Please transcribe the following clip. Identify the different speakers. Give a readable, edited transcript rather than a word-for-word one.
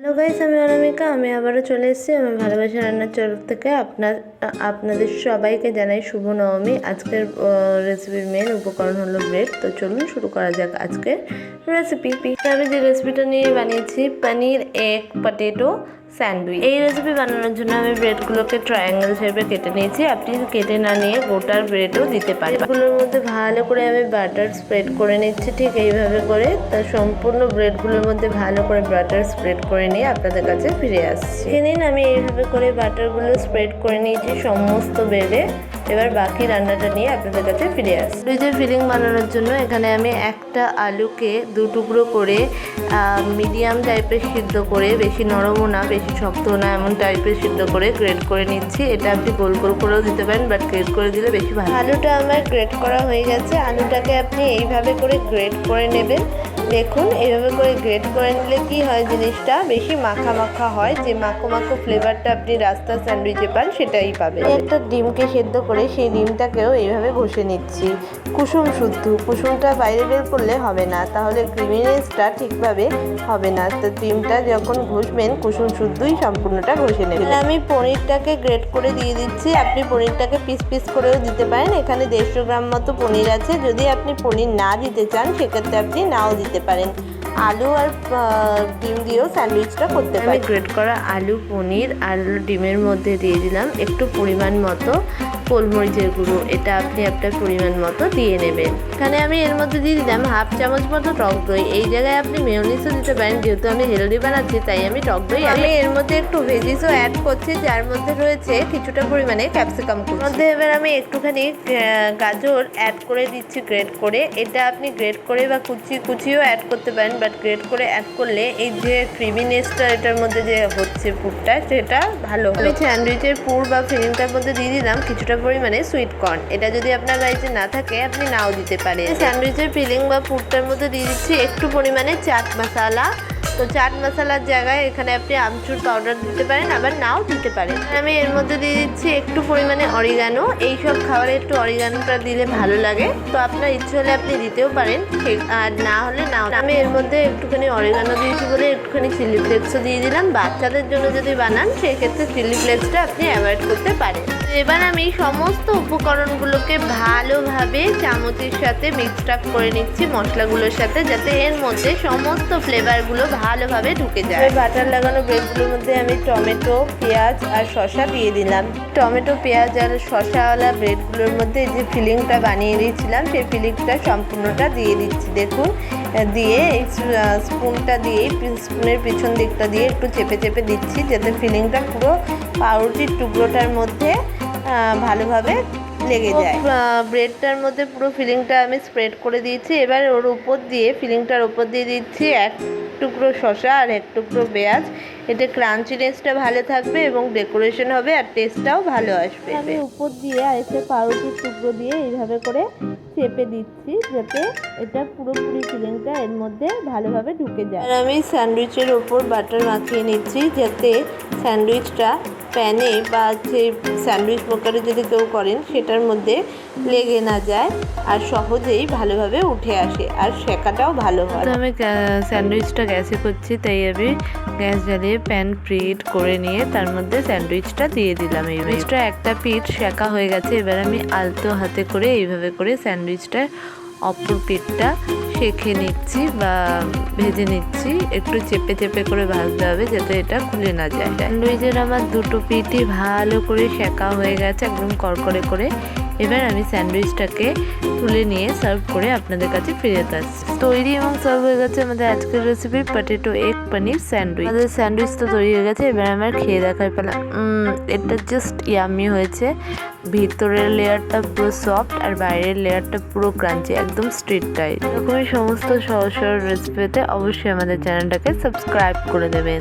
Speaker 1: Hello guys, আমি অনামিকা। আমি আবারও চলে এসেছি আমার ভালোবাসা রান্নার তরফ থেকে। আপনাদের সবাইকে জানাই শুভ নবমী। আজকের রেসিপির মেন উপকরণ হলো ব্রেড। তো চলুন শুরু করা যাক আজকের রেসিপি। আমি যে রেসিপিটা নিয়ে বানিয়েছি পনির এগ পটেটো স্যান্ডউইচ। এই রেসিপি বানানোর জন্য আমি ব্রেডগুলোকে ট্রায়াঙ্গেল শেপে কেটে নিয়েছি। আপনি কেটে না নিয়ে গোটার ব্রেডও দিতে পারেন। ব্রেডগুলোর মধ্যে ভালো করে আমি বাটার স্প্রেড করে নিচ্ছি, ঠিক এইভাবে করে। তার সম্পূর্ণ ব্রেডগুলোর মধ্যে ভালো করে বাটার স্প্রেড করে নিয়ে আপনাদের কাছে ফিরে আসছি। নিন, আমি এইভাবে করে বাটারগুলো স্প্রেড করে নিয়েছি সমস্ত ব্রেডে। এবার বাকি রান্নাটা নিয়ে আপনাদের কাছে ফিরে আসছি। স্যান্ডউইচের ফিলিং বানানোর জন্য এখানে আমি একটা আলুকে দু টুকরো করে মিডিয়াম টাইপের সিদ্ধ করে, বেশি নরমও না বেশি শক্তও না, এমন টাইপের সিদ্ধ করে গ্রেট করে নিচ্ছি। এটা আপনি গোল গোল করেও দিতে পারেন, বাট গ্রেট করে দিলে বেশি ভালো। আলুটা আমার গ্রেট করা হয়ে গেছে। আলুটাকে আপনি এইভাবে করে গ্রেট করে নেবেন। দেখুন, এইভাবে করে গ্রেট করে নিলে কি হয়, জিনিসটা বেশি মাখা মাখা হয়। যে মাখো মাখো ফ্লেভারটা আপনি রাস্তার স্যান্ডউইচে পান সেটাই পাবেন। একটা ডিমকে সেদ্ধ করে সেই ডিমটাকেও এইভাবে ঘষে নিচ্ছি কুসুম শুদ্ধ। কুসুমটা বাইরে বের করলে হবে না, তাহলে ক্রিমিনেসটা ঠিকভাবে হবে না। তো ডিমটা যখন ঘষবেন কুসুম শুদ্ধই সম্পূর্ণটা ঘষে নেবেন। আমি পনিরটাকে গ্রেট করে দিয়ে দিচ্ছি। আপনি পনিরটাকে পিস পিস করেও দিতে পারেন। এখানে 150 গ্রাম মতো পনির আছে। যদি আপনি পনির না দিতে চান সেক্ষেত্রে আপনি নাও দিতে পারেন। আলু আর ডিম দিয়েও স্যান্ডউইচটা করতে পারেন। আমি গ্রেট করা আলু, পনির আর ডিমের মধ্যে দিয়ে দিলাম একটু পরিমাণ মতো গোলমরিচের গুঁড়ো। এটা আপনি আপনার পরিমাণ মতো দিয়ে নেবেন। এখানে আমি এর মধ্যে দিয়ে দিলাম হাফ চামচ মতো টক দই। এই জায়গায় আপনি মেয়োনিজও দিতে পারেন, যেহেতু আমি হেলদি বানাচ্ছি তাই আমি টক দই। আমি এর মধ্যে একটু ভেজিসও অ্যাড করছি, যার মধ্যে রয়েছে কিছুটা পরিমাণে ক্যাপসিকাম কুচি। মধ্যে এবার আমি একটুখানি গাজর অ্যাড করে দিচ্ছি গ্রেট করে। এটা আপনি গ্রেট করে বা কুচিও অ্যাড করতে পারেন, বাট গ্রেট করে অ্যাড করলে এই যে ক্রিমিনেসটা এটার মধ্যে যে হচ্ছে পুরটা, সেটা ভালো। আমি স্যান্ডউইচের পুর বা ফিলিংটার মধ্যে দিয়ে দিলাম কিছুটা পরিমাণে সুইট কর্ন। এটা যদি আপনার বাড়িতে না থাকে আপনি নাও দিতে পারেন। স্যান্ডউইচের ফিলিং বা পুরটার মধ্যে দিয়ে দিচ্ছি একটু পরিমাণে চাট মশলা। তো চাট মশলার জায়গায় এখানে আপনি আমচুর পাউডার দিতে পারেন, আবার নাও দিতে পারেন। আমি এর মধ্যে দিয়ে দিচ্ছি একটু পরিমাণে অরিগানো। এইসব খাবারে একটু অরিগানোটা দিলে ভালো লাগে, তো আপনার ইচ্ছে হলে আপনি দিতেও পারেন, আর না হলে নাও। আমি এর মধ্যে একটুখানি অরিগানো দিয়েছি বলে একটুখানি চিলি ফ্লেক্সও দিয়ে দিলাম। বাচ্চাদের জন্য যদি বানান সেক্ষেত্রে চিলি ফ্লেক্সটা আপনি অ্যাভয়েড করতে পারেন। এবার আমি সমস্ত উপকরণগুলোকে ভালোভাবে চামচের সাথে মিক্সড আপ করে নিচ্ছি মশলাগুলোর সাথে, যাতে এর মধ্যে সমস্ত ফ্লেভারগুলো ভালোভাবে ঢুকে যায়। বাটার লাগানো ব্রেডগুলোর মধ্যে আমি টমেটো, পেঁয়াজ আর শসা দিয়ে দিলাম। টমেটো, পেঁয়াজ আর শসাওয়ালা ব্রেডগুলোর মধ্যে যে ফিলিংটা বানিয়ে দিয়েছিলাম সেই ফিলিংটা সম্পূর্ণটা দিয়ে দিচ্ছি। দেখুন, দিয়ে এই স্পুনটা দিয়ে স্পুনের পিছন দিকটা দিয়ে একটু চেপে চেপে দিচ্ছি, যাতে ফিলিংটা পুরো পাউরুটির টুকরোটার মধ্যে ভালোভাবে লেগে যায়। ব্রেডটার মধ্যে পুরো ফিলিংটা আমি স্প্রেড করে দিয়েছি। এবার ওর উপর দিয়ে ফিলিংটার উপর দিয়ে দিচ্ছি এক টুকরো শসা আর এক টুকরো পেঁয়াজ। এতে ক্রাঞ্চিনেসটা ভালো থাকবে এবং ডেকোরেশন হবে আর টেস্টটাও ভালো আসবে। আমি উপর দিয়ে আরেকটা পাউরুটির টুকরো দিয়ে এইভাবে করে চেপে দিচ্ছি, যাতে এটা পুরোপুরি ফিলিংটা এর মধ্যে ভালোভাবে ঢুকে যায়। আর আমি স্যান্ডউইচের ওপর বাটার মাখিয়ে নিচ্ছি, যাতে স্যান্ডউইচটা প্যানে বা যে স্যান্ডউইচ মেকারে যদি কেউ করেন সেটার মধ্যে লেগে না যায় আর সহজেই ভালোভাবে উঠে আসে আর শেখাটাও ভালো হয়। তো আমি স্যান্ডউইচটা গ্যাসে করছি, তাই আমি গ্যাস জ্বালিয়ে প্যান প্রিহিট করে নিয়ে তার মধ্যে স্যান্ডউইচটা দিয়ে দিলাম। এই স্যান্ডউইচটা একটা পিঠ শেখা হয়ে গেছে। এবার আমি আলতো হাতে করে এইভাবে করে স্যান্ডউইচটা অপর পিঠটা সেঁকে নিচ্ছি বা ভেজে নিচ্ছি। একটু চেপে চেপে করে ভাজতে হবে, যাতে এটা খুলে না যায়। স্যান্ডউইচের আমার দুটো পিঠই ভালো করে সেঁকা হয়ে গেছে, একদম করকরে করে। এবার আমি স্যান্ডউইচটাকে তুলে নিয়ে সার্ভ করে আপনাদের কাছে ফিরে আসছি। তৈরি এবং সার্ভ হয়ে গেছে আমাদের আজকের রেসিপি পটেটো এগ পনির স্যান্ডউইচ। আমাদের স্যান্ডউইচ তো তৈরি হয়ে গেছে। এবার আমার খেয়ে দেখার পালা। এটা জাস্ট ইয়ামি হয়েছে। ভিতরের লেয়ারটা পুরো সফট আর বাইরের লেয়ারটা পুরো ক্রাঞ্চি, একদম স্ট্রিট টাইপ। এরকমই সমস্ত সহজ সরল রেসিপি পেতে অবশ্যই আমাদের চ্যানেলটাকে সাবস্ক্রাইব করে দেবেন।